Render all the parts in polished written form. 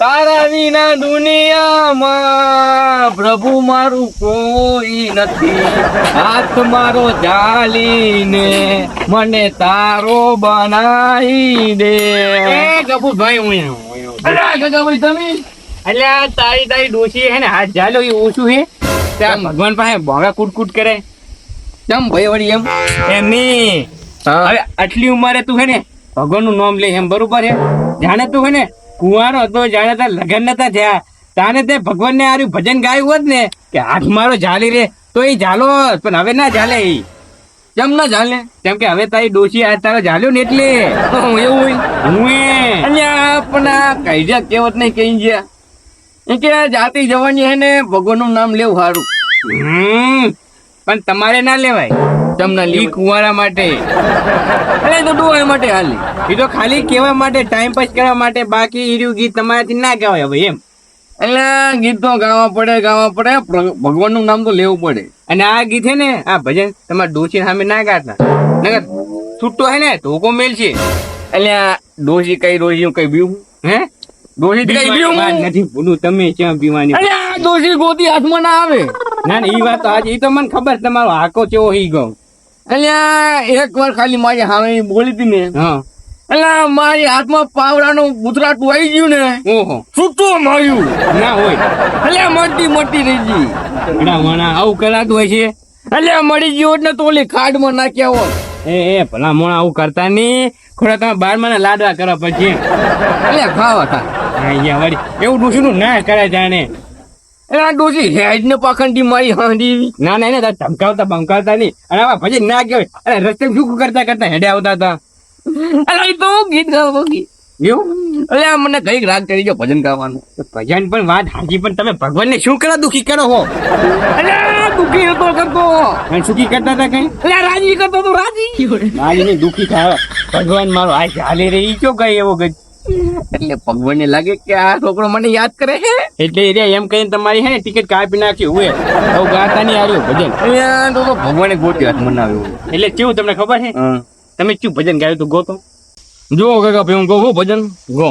તારા વિના દુનિયામાં પ્રભુ મારું કોઈ નથી. હાથ મારો ઝાલીને મને તારો બનાવી દે. ગબુભાઈ હું ગગાભાઈ તમે અલ્યા તારી ડોશી હે ને હાથ ઝાલો એ ઓછું હે ત્યાં ભગવાન પાસે ભોંગા કૂટ કરે ચમ ભાઈ વળી એમ એમની હવે આટલી ઉંમરે તું હે ને ભગવાન નું નામ લે એમ બરોબર હે. જાણે તું હે ને કુંવારો હતો, જાણે તાર લગ્ન નતા થયા તાને તે ભગવાન ને આર્યું ભજન ગાયું હોત ને કે હાથ મારો ઝાલી રે તો એ ઝાલો હોત, પણ હવે ના ઝાલે. એ કેમ ના ચાલે? કેમ કે હવે તારી ડોશી આ તારો ઝાલ્યો ને એટલે એવું હોય. હું અલ્યા પણ આ કઈજા કેવત નહીં કઈ ગયા એ કે જાતિ જવાની હે ને ભગવાન નું નામ લેવું સારું. પણ તમારે ના લેવાય. તમને ઈ કુંવારા માટે અરે તો ડોહા માટે હાલી. એ તો ખાલી કેવા માટે, ટાઈમ પાસ કરવા માટે. બાકી ઈર્યું ગીત તમારાથી ના કહેવાય હવે એમ. એટલે ગીત તો ગાવા પડે ભગવાન નું નામ તો લેવું પડે. અને આ ગીત હે ને આ ભજન તમારા ડોશી સામે ના ગાતા, નકર છૂટો હે ને ધોકો મેલ છે. એટલે ડોશી કઈ રોજી કઈ બીવું હે ડોશી કઈ બીવું નથી ભૂલું તમે ક્યાં પીવાની. અરે ડોશી ગોતી હાથમાં ના આવે. ના ના ઈ વાત તો આજે ઈ તો મને ખબર તમારો હાકો કેવો હી ગયો. એટલે એક વાર ખાલી મારી સામે બોલી હતી ને, હા એટલે મારી હાથમાં પાવડાનું ગુતરાટું આવી ગયું ને, ઓહો છૂટું માર્યું ના હોય. એટલે મોટી રહી ગઈ. એડા મોણા આવું કરાતું હોય છે. એટલે મળી ગયો એટલે તો ઓલી ખાડમાં નાખ્યા હોત. એ ભલા મોણા આવું કરતા નહીં. ખોડા તમે 12 લાડવા કરવા પછી એટલે ખાવા થાય અહીંયા વળી એવું ડોશીનું ના કરે જાણે. એટલે આ ડોશી હેડ ને પાખંડી મારી હાંડી. ના ના એને ધમકાવતા બંકાવતા નહીં. અને આવા ભજન ના કહેવાય. અરે રસ્તે શું કરતા હેડે આવતા હતા. એટલે એ તો ગીત ગાવા ગઈ એવું એટલે મને કઈક રાગ કરી ગયો ભજન ગાવાનું. ભજન પણ વાત હાજી, પણ તમે ભગવાનને શું કરવા દુખી કરો હો? એટલે દુખી નતો કરતો. અને સુખી કરતા હતા કઈ? એટલે રાજી કરતો તો રાજી. રાજી ને દુખી થાય. ભગવાન મારો આ ચાલી રહી કયો કઈ એવો ગઈ. એટલે ભગવાન ને લાગે કે આ છોકરો મને યાદ કરે છે, એટલે એમ કહીને તમારી હે ને ટિકિટ કાપી નાખી. હું આવું ગાતા નહીં આવ્યું ભજન. તો ભગવાને ગોતી હાથ મનાવ્યો. એટલે કેવું તમને ખબર છે? તમે શું ભજન ગાયું તું? ગોતો જો કાકા ભાઈ હું કહું ભજન ગો.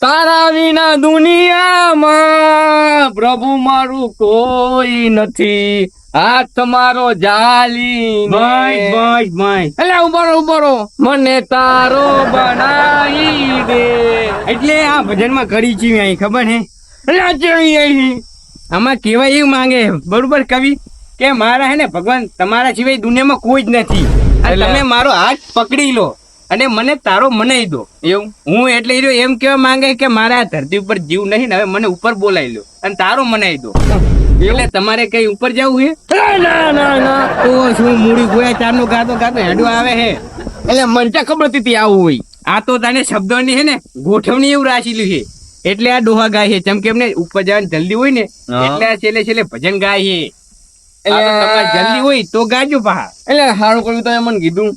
તારા વિના દુનિયામાં પ્રભુ મારું કોઈ નથી. હાથ મારો ઝાલી બસ એટલે ઉભારો મને તારો બનાવી દે. એટલે આ ભજનમાં કરી છે અહીં ખબર હે? એટલે આમાં કેવાય એવું માંગે બરોબર કવિ કે મારા હે ને ભગવાન તમારા સિવાય દુનિયામાં કોઈ જ નથી. અને તમે મારો હાથ પકડી લો અને મને તારો મનાઈ દો. એવું હું એટલે એમ કેવા માંગે કે મારા ધરતી ઉપર જીવ નહીં ને હવે મને ઉપર બોલાવી લો અને તારો મનાઈ દો. એટલે તમારે કઈ ઉપર જવું હે? ના તો શું મૂડી ગોયા ચારનો ગાતો હેડવા આવે હે. એટલે મને ત્યાં ખબર હતી આવું હોય. આ તો તને શબ્દોની હે ને ગોઠવણી એવું રાખેલું છે એટલે આ ડોહા ગાય છે. ચમ કે એમને ઉપર જવાની જલ્દી હોય ને એટલે આ છેલ્લે ભજન ગાય છે. એટલે જલ્દી હોય તો ગાજો પા. એટલે સારું કર્યું તો મને કીધું.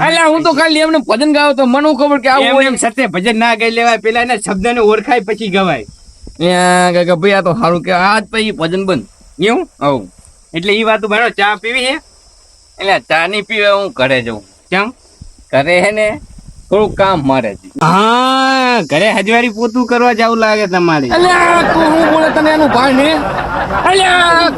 એટલે હું તો ખાલી એમને ભજન ગાયો તો મને ખબર કે આવું એમ સત્ય ભજન ના ગાઈ લેવાય, પેલા એના શબ્દને ઓળખાય પછી ગવાય. ભાઈ આ તો સારું કે આજ પછી ભજન બંધ એવું આવું. એટલે ઈ વાત ભાઈ ચા પીવી છે? એટલે ચા નહીં પીવે હું ઘરે જઉં. ચમ ઘરે હે ને થોડું કામ મારે છે. હા ઘરે હજવારી પોતું કરવા જવું લાગે તમારે. એટલે તું હું બોલે તને એનું ભાન ને? એટલે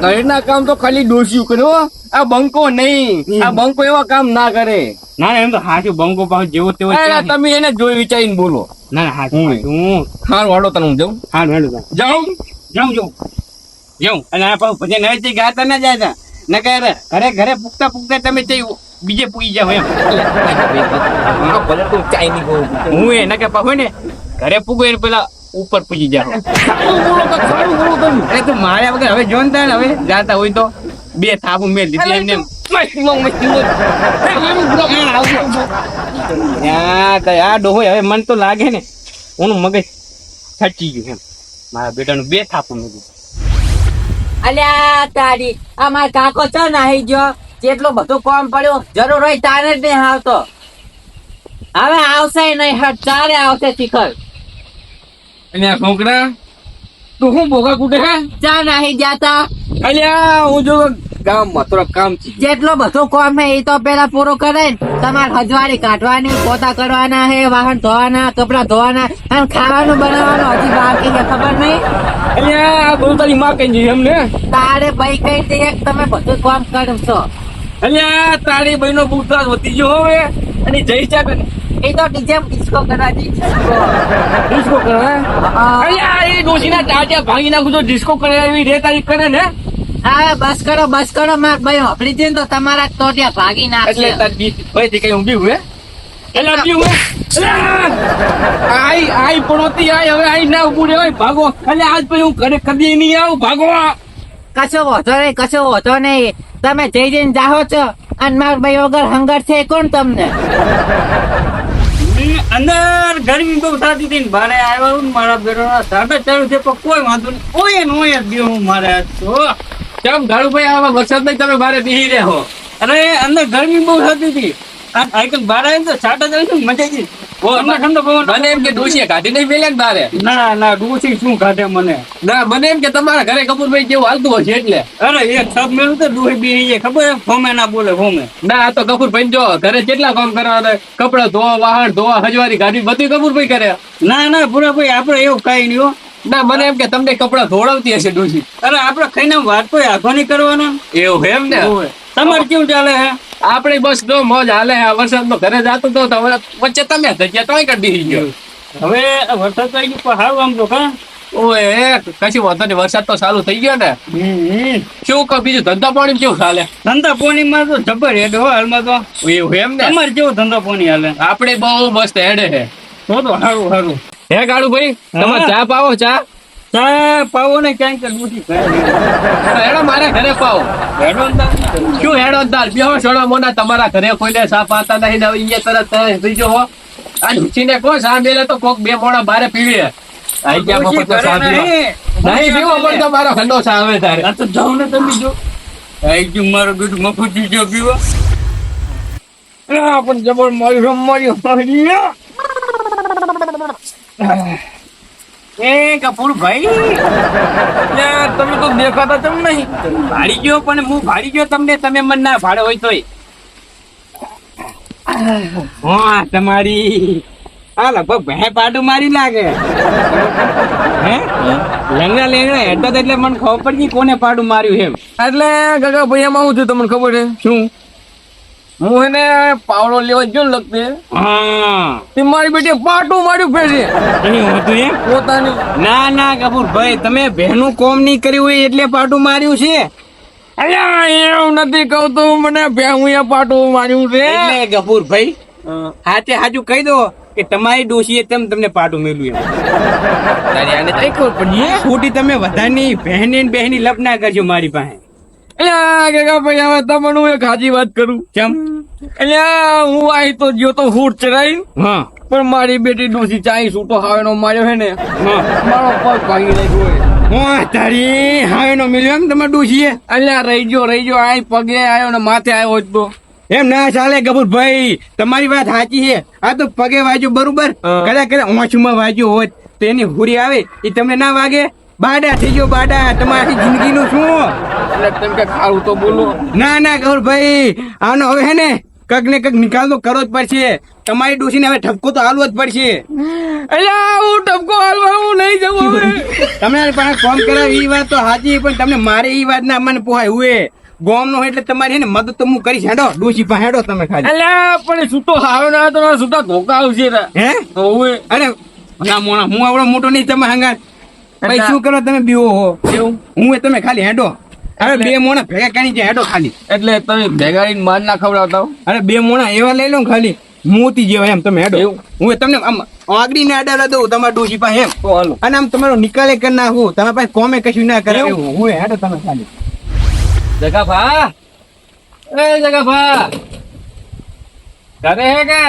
ઘરના કામ તો ખાલી ડોસ્યું કર્યો. આ બંકો નહીં, આ બંકો એવા કામ ના કરે. ના એમ તો હાચું બંકો પાછો જેવો તેવો તમે એને જોઈ વિચારીને બોલો. ના હાચું હું હારું વાળો તને હું જાઉં. જાઉં અને આ પાછું ભજન હવે ગાતા ના જાય ઘરે પૂગતા તમે બીજે પૂગી જાવ એમ. હું એ નકે પાછું ને ઘરે પૂગો એને પેલા ઉપર પૂજી જાવ. અરે તું માર્યા વગર હવે જોન તા હવે જાતા હોય તો 2 થાપું મેલ દીધી એમને. આ ડોહો હવે મન તો લાગે ને ઓનું મગજ છટકી ગયું એમ. મારા બેટાનું 2 થાપું મેળ્યું. અલ્યા તારી આ મારા કાકો ચો નાહી ગયો. કેટલો બધું કામ પડ્યું, જરૂર હોય તારે જ નહીં આવતો. હવે આવશે નહીં, હટ ચારે આવશે શિખર. અને આ છોકરા તું શું બોગા કુટે હે? ચા નાહી જાતા અલ્યા હું જો ગામમાં થોડા કામ છે. જેટલો બધો કોમ હે એ તો પેલા પૂરો કરે ને. તમારે હજવારી કાઢવાની, પોતા કરવાના હે, વાહન ધોવાના, કપડા ધોવાના અને ખાવાનું બનાવવાનું હજી બાકી છે, ખબર નહીં? અલ્યા આ બધું તારી માં કઈ જઈ એમને. તારે ભાઈ કઈ દે તમે બધું કામ કરશો. અલ્યા તારી બહેનો બહુ ત્રાસ વધી ગયો હવે અને જઈ ચા કરે એ તો ડીજે ડિસ્કો કરાવી ડિસ્કો કરે હે? અલ્યા એ ડોશીના ટાટિયા ભાંગી નાખું તો ડિસ્કો કરે એવી રે તારી કરે ને. હવે બસ કરો માર ભાઈ હોપડી દે ને તો તમારા ટોટિયા ભાગી એટલે નાખશે. તારી ભાઈ કઈ ઊંઘી હોય એટલે ઊંઘી હોય આઈ પડોતી આઈ હવે આઈ ના ઉભું રહેવાય ભાગો. એટલે આજ પછી હું ઘરે કદી નહીં આવું ભાગો. કશો વાંધો નહીં તમે જઈને જાહો છો અને માર ભાઈ વગર હંગર છે કોણ તમને? અંદર ગરમી બહુ થતી હતી ને બારે આવ્યો ને મારા બેરો સાડા ચાલુ છે પણ કોઈ વાંધો નહીં, કોઈ નોય જ ગયો હું મારે આજ તો. કેમ ગાળુભાઈ આવા વરસાદ નહીં તમે બારે બેહી રહ્યા હો? અરે અંદર ગરમી બહુ થતી હતી આ સાયકલ બહાર આવી તો સાડા ચાલુ છે મજા આવી. ઠંડો ઠંડો પવન. મને એમ કે ડોશીએ કાઢી નહીં મેલ્યા ને બારે. ના ડોસી શું કાઢે મને. ના મને એમ કે તમારા ઘરે કપૂરભાઈ જેવું હાલતું હશે એટલે. અરે એક સબ મેળું તો ડોહી બેહી જાય ખબર એમ ફોમે ના બોલે ફોમે. ના આ તો કપૂરભાઈ જો ઘરે કેટલા કામ કરવા કપડા ધોવા, વાહન ધોવા, હજવારી ગાડી બધું કપૂરભાઈ કરે. ના પૂરા ભાઈ આપડે એવું કઈ નહીં હો. ના મને એમ કે તમને કપડા ધોવડાવતી હશે ડોશી. અરે આપડે ખાઈને વાત કોઈ આખો નહીં કરવાનો. એવું એમ ને. તમારે કેવું ચાલે હે? આપણે બસ જો મોજ હાલે. આ વરસાદમાં ઘરે જાતો તો વચ્ચે તમે જગ્યા તોય કરી દીધી ગયો. હવે આ વરસાદ તો આવી ગયો પણ હારું આમ તો કા. ઓય કશું વાંધો નહીં, વરસાદ તો ચાલુ થઈ ગયો ને. શું કહો બીજું ધંધા પાણી કેવું ચાલે? ધંધા પોણી માં તો જબર હેડ હો હાલમાં તો. એવું એમ ને. તમારે કેવું ધંધા પોણી હાલે? આપણે બહુ મસ્ત હેડે હે. તો સારું. હે ગાડુ ભાઈ તમારે ચા પાવો? ચા ચા પાવો ને ક્યાંક ડૂસી હેડો મારા ઘરે પાવો. શું હેડો દાર બેહો છોડો મોના તમારા ઘરે કોઈને ચા પાતા નહીં ને અહીંયા તરત થઈ ગયો હો. આ ઢૂચીને કહો ચા મેલે તો કોક બે મોણા બારે પીવે. આઈ ગયા મફત તો ચા પીવા નહીં પીવો પણ તમારો ખંડો ચા આવે તારે. આ તો જાઓ ને તમે જો આઈ ગયું મારું બીજું મફત જો પીવા. પણ જબર મારી એ કપૂર ભાઈ તમે તો દેખાતા તેમ નહીં. ભાડી ગયો પણ હું ભાડી ગયો તમને, તમે મન ના ભાડે હોય તોય. હા તમારી આ લગભગ ભે પાડું મારી લાગે હે લેંગડા હેડતા એટલે મને ખબર પડી કોને પાડું માર્યું એમ. એટલે કાકા ભાઈ એમાં શું થયું તમને ખબર છે? શું? હું એને પાવડો લેવા જો ને લગતે હા તે મારી બેટી પાટું માર્યું ફેરી એની હતું એમ પોતાની. ના કપૂર ભાઈ તમે બહેનું કોમ નહીં કર્યું હોય એટલે પાટું માર્યું છે. અલ્યા એવું નથી કહું તો મને ભેહું પાટું માર્યું છે. એટલે કપૂર ભાઈ હાચે હાચું કહી દો કે તમારી ડોશીએ તમને પાટું મેલ્યું એમ. તારી આને કઈ ખબર પડી? ખોટી તમે બધાની બહેની લપ ના કરજો મારી પાસે. અલ્યા કાકા ભાઈ હવે તમને હું એક હાજી વાત કરું. કેમ? અલ્યા હું આઈ તો ગયો તો ફૂટ ચડાઈ હા પણ મારી બેટી ડોસી ચાઈ સૂટો હાવેનો માર્યો હે ને હા મારો પગ ભાંગી નાખ્યો. તારી હા એનો મિલ્યો એમ તમારે ડોશીએ? અલ્યા રહી ગયો આઈ પગે આવ્યો ને માથે આવ્યો જ તો. એમ ના ચાલે કપૂર ભાઈ તમારી વાત સાચી છે. આ તો પગે વાગ્યો બરોબર, કદાચ ઓછુમાં વાગ્યો હોત તો એની હુરી આવે એ તમને ના વાગે. બાડા થઈ ગયો બાડા તમારી જિંદગીનું શું? એટલે તેમ કે ખારું તો બોલો. ના કપૂર ભાઈ આનો હવે હે ને કક ને કક નિકાલ તો કરવો જ પડશે. તમારી ડોશીને હવે ઠપકો તો હાલવો જ પડશે. અલ્યા હું ટપકો હાલવા હું નહીં જવું હવે. તમે પણ કોમ કરાવ એ વાત તો સાચી પણ તમને મારે એ વાત ના મને પોહાય હુએ ગોમ નો એટલે તમારી હે ને મદદ તો હું કરીશ. હેડો ડોશી પાસે હેડો તમે ખાલી. અલ્યા પણ સૂટો હાવે ના તો સૂટા ધોકા આવશે રે. હે ઓવે અરે ના મોણા હું આવડો મોટો નહીં તમે હંગાત ભાઈ શું કરો તમે બીવો હો એવું હું તમે ખાલી હેડો. અરે બે મોણા ભેગા કરી જાય હેડો ખાલી. એટલે તમે ભેગાડીને માર ના ખવડાવતા હો. અરે બે મોણા એવા લઈ લો ને ખાલી મોતી જેવા એમ તમે હેડો. હું તમને આમ આગળી ને અડાડા દઉં તમારા ડોશી પાસે એમ તો હાલો. અને આમ તમારો નિકાલે કરી નાખું તમે પાસે કોમે કશું ના કરે એવું હું હેડો તમે ખાલી. જગાભા એ જગાભા ઘરે હે કે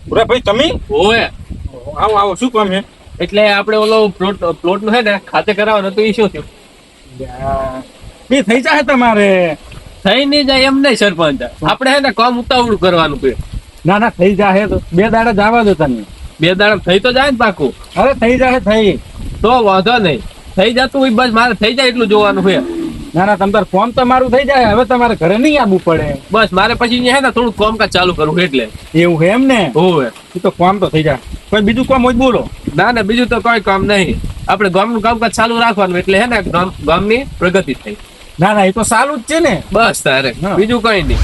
પૂરા ભાઈ તમે ઓવે આવો શું કામ છે? એટલે આપણે ઓલો પ્લોટ નું છે ને ખાતે કરાવવાનું તો એ શું થયું? બે થઈ જાય તમારે. થઈ નહીં જાય એમ નહીં સરપંચ. આપણે હે ને કામ ઉતાવળું કરવાનું છે. ના થઈ જાય તો 2 દાડા જવા દો તમે. 2 દાડા થઈ તો જાય ને પાકું. અરે થઈ જાય થઈ તો વાંધો નહીં. થઈ જતું હોય બસ મારે થઈ જાય એટલું જોવાનું છે. ના ના તમારે ફોર્મ તમારું થઈ જાય હવે તમારે ઘરે નહીં આવવું પડે. બસ મારે પછી અહીંયા હે ને થોડું કામકાજ ચાલુ કરવું એટલે. એવું છે એમ ને? હોવે. એ તો ફોર્મ તો થઈ જાય. કોઈ બીજું કામ હોય તો બોલો. ના ના બીજું તો કોઈ કામ નહીં. આપણે ગામનું કામકાજ ચાલુ રાખવાનું એટલે હે ને ગામની પ્રગતિ થઈ. ના ના એ તો સારું જ છે ને. બસ તારે હા. બીજું કઈ નહીં.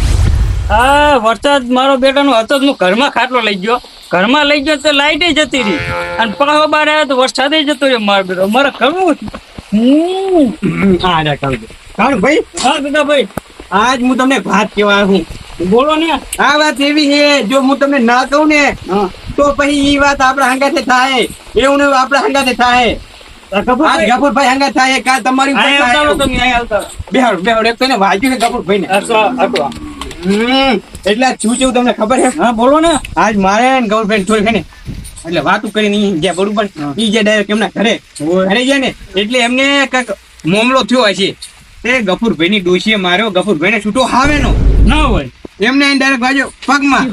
આ વરસાદ મારો બેટાનો હતો જ, હું ઘરમાં ખાટલો લઈ ગયો. ઘરમાં લઈ ગયો તો લાઈટ જતી રહી અને પાછો બહાર આવ્યો તો વરસાદ જતો રહ્યો. મારો બેટો મારે કરવું હા કાળુ ભાઈ. હા બેટા ભાઈ, આજ હું તમને એક વાત કહેવા હું. બોલો ને. આ વાત એવી છે, જો હું તમને ના કહું ને તો પછી એ વાત આપણા હંગાથે થાય. એવું ને આપણા હંગાથે થાય. આજ ગફુરભાઈ હંગાથ થાય કા તમારી બેહાડ એક તો એને વાંચ્યું છે ગફુરભાઈ ને. એટલે આ શું થયું તમને ખબર છે? હા બોલો ને. આજ મારે ને ગફુરભાઈ થોડી છે ને એટલે વાતું કરીને ઈ ગયા બરોબર. ઈ જે ડાયરેક્ટ એમના ઘરે ગયા ને એટલે એમને કઈક મામલો થયો હશે. તે ગફુરભાઈ ની ડોશીએ માર્યો. ગફુરભાઈ ને છૂટો હાવેનો ના હોય એમને ડાયરેક્ટ વાગ્યો પગમાં.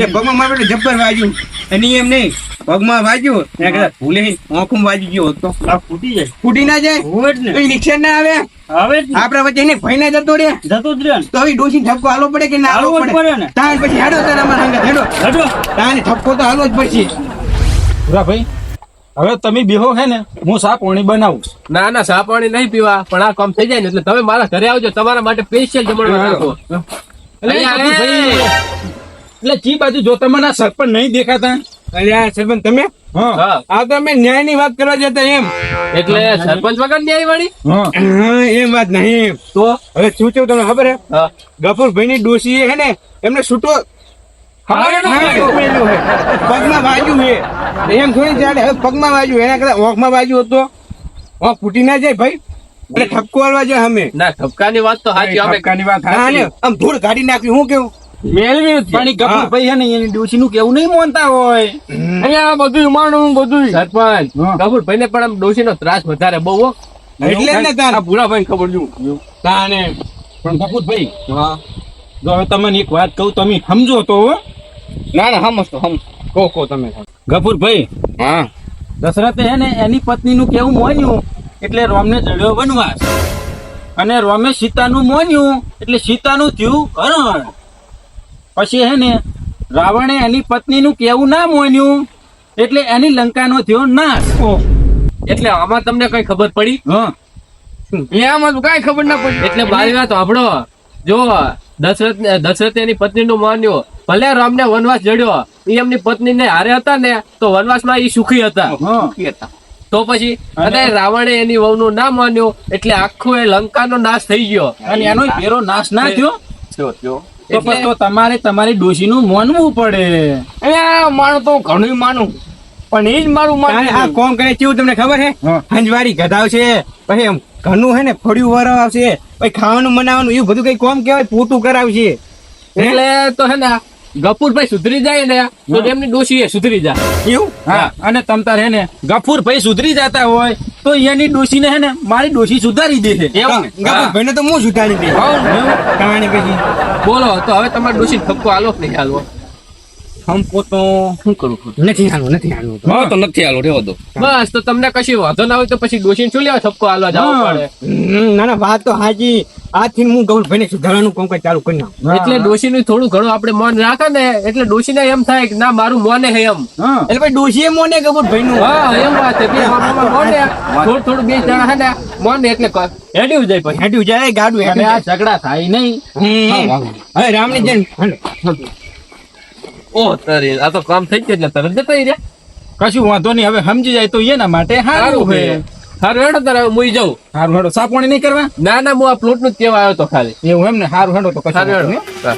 એ પગમાં મારે એટલે જબ્બર વાગ્યું અને ઈ એમને પગમાં વાગ્યું એના કરતા ભૂલે આંખમાં વાગી ગયો હોત તો ફૂટી જાય. ફૂટી ના જાય તો ઈ રિક્ષા ના આવે. આપડા વચ્ચે એને ભાઈ ના જતો રે તો હવે ડોશી ઠપકો હાલવો પડે કે ના હાલવો પડે ને? તાણ પછી હેડો તાર અમારા હંગાથ હેડો. તાને ઠપકો તો હાલવો જ પડશે. ભાઈ હવે તમે બેહો હે ને હું સા પાણી બનાવું. ના ના ચા પાણી નહીં પીવા પણ આ કામ થઈ જાય ને એટલે તમે મારા ઘરે આવજો. તમારા માટે સ્પેશિયલ જમણવાર રાખો. એટલે ચી બાજુ જો તમને સરપંચ નહીં દેખાતા? અલ્યા સરપંચ તમે હા આ તો અમે ન્યાય ની વાત કરવા જતા એમ. એટલે સરપંચ વગર ન્યાય વાળી હા એમ વાત નહીં. તો હવે શું થયું તમને ખબર હે? હા ગફુરભાઈ ની ડોશી હે ને એમને છૂટો પગમાં વાગ્યું છે. એમ થોડી ચાલે. હવે પગમાં વાગ્યું એના કરતા ઓંખમાં વાગ્યું હતો. ઓંખ ફૂટી ના જાય ભાઈ. એટલે ઠપકો વાળવા જાય અમે. ના ઠપકાની વાત તો સાચી. અમે ઠપકાની વાત હા ને આમ ધૂળ કાઢી નાખ્યું. હું કેવું મેળવી પણ ઈ ગફુરભાઈ હે ને એની ડોશી નું કેવું નહીં માનતા હોય. અહીંયા બધું માનું બધું સરપંચ હા. કપૂરભાઈ ને પણ આમ ડોશીનો ત્રાસ વધારે બહુ હો. એટલે જ ને તાર ભૂરાભાઈ ખબર જુ તાને પણ ગફુરભાઈ હા જો હવે તમને એક વાત કહું તમે સમજો તો હો. ના ના સમજતો કહો તમે ગફુરભાઈ હા દશરથે હે ને એની પત્ની નું કેવું મોન્યું એટલે રોમને જડ્યો વનવાસ અને રોમે સીતાનું મોન્યું એટલે સીતાનું થયું હરણ. પછી હે ને રાવણે એની પત્ની નું કેવું ના મોન્યું એટલે એની લંકાનો થયો નાશ. એટલે આમાં તમને કઈ ખબર પડી? હા એમાં કઈ ખબર ના પડી. એટલે મારી વાત સાંભળો. જો દશરથ એની પત્ની નું માન્યું. ભલે રામને વનવાસ જડ્યો એ એમની પત્ની ને હારે હતા ને તો વનવાસમાં એ સુખી હતા. હા તો પછી અને રાવણે એની વહુનું ના માન્યું એટલે આખો એ લંકાનો નાશ થઈ ગયો. અને એનો પેરો નાશ ના થયો તો એટલે- પછી તો તમારે તમારી ડોશીનું માનવું પડે. અહીંયા માનું તો ઘણું માનું પણ એ જ મારું માન. આ કોમ કરે કેવું તમને ખબર છે? હા. હંજવારી ગધાવશે પછી એમ ઘરનું હે ને ફળિયું વરાવ આવશે પછી ખાવાનું બનાવવાનું એવું બધું કઈ કોમ કેવાય પોતું કરાવશે. એટલે તો હે ને ગફુરભાઈ સુધરી જાય ને તો એમની ડોશી એ સુધરી જાય. એવું હા અને તમ તાર હે ને ગફુરભાઈ સુધરી જતા હોય તો એની ડોશીને હે ને મારી ડોશી સુધારી દે છે. એવું ને? ભાઈ તો હું સુધારી દે કહાણી પછી બોલો તો હવે તમારે ડોશી ઠપકો હાલો કે નહીં હાલવો? હમકો તો શું કરું? નથી હાલવું તો નથી હાલો રેવો દો. બસ તો તમને કશી વાંધો ના હોય તો પછી ડોશીને શું લેવા ઠપકો હાલવા જવું પડે? ના ના વાત તો હાજી. આજથી હું ગૌરભાઈ ને સુધારવાનું કામ ચાલુ કરી નાખું. એટલે ડોશીનું થોડું ઘણું આપણે મન રાખે ને એટલે ડોશીને એમ થાય કે ના મારું મોને હે એમ. હા એટલે ભાઈ ડોશીએ મોને ગૌરભાઈ નું હા એમ વાત છે. બે મામામાં મોને થોડું બે જણા હે ને મોને એટલે હેડ્યું જાય પછી. હેડ્યું જાય ગાડું અને હેડ્યું આ ઝઘડા થાય નહીં. હવે રામની જેમ ઓહ તારી આ તો કામ થઈ ગયું એટલે તરત જતા રહ્યા. કશું વાંધો નહીં હવે સમજી જાય તો એના માટે સારું છે. સારું હેડો તારે હવે મુઈ જાઉં. સારું હેડો સા પાણી નહીં કરવા. ના ના હું આ પ્લોટ નું જ કહેવા આવ્યો તો ખાલી. એવું એમ ને સારું હેડો તો કશું સારું વાંધો હેડો. નહીં. હા.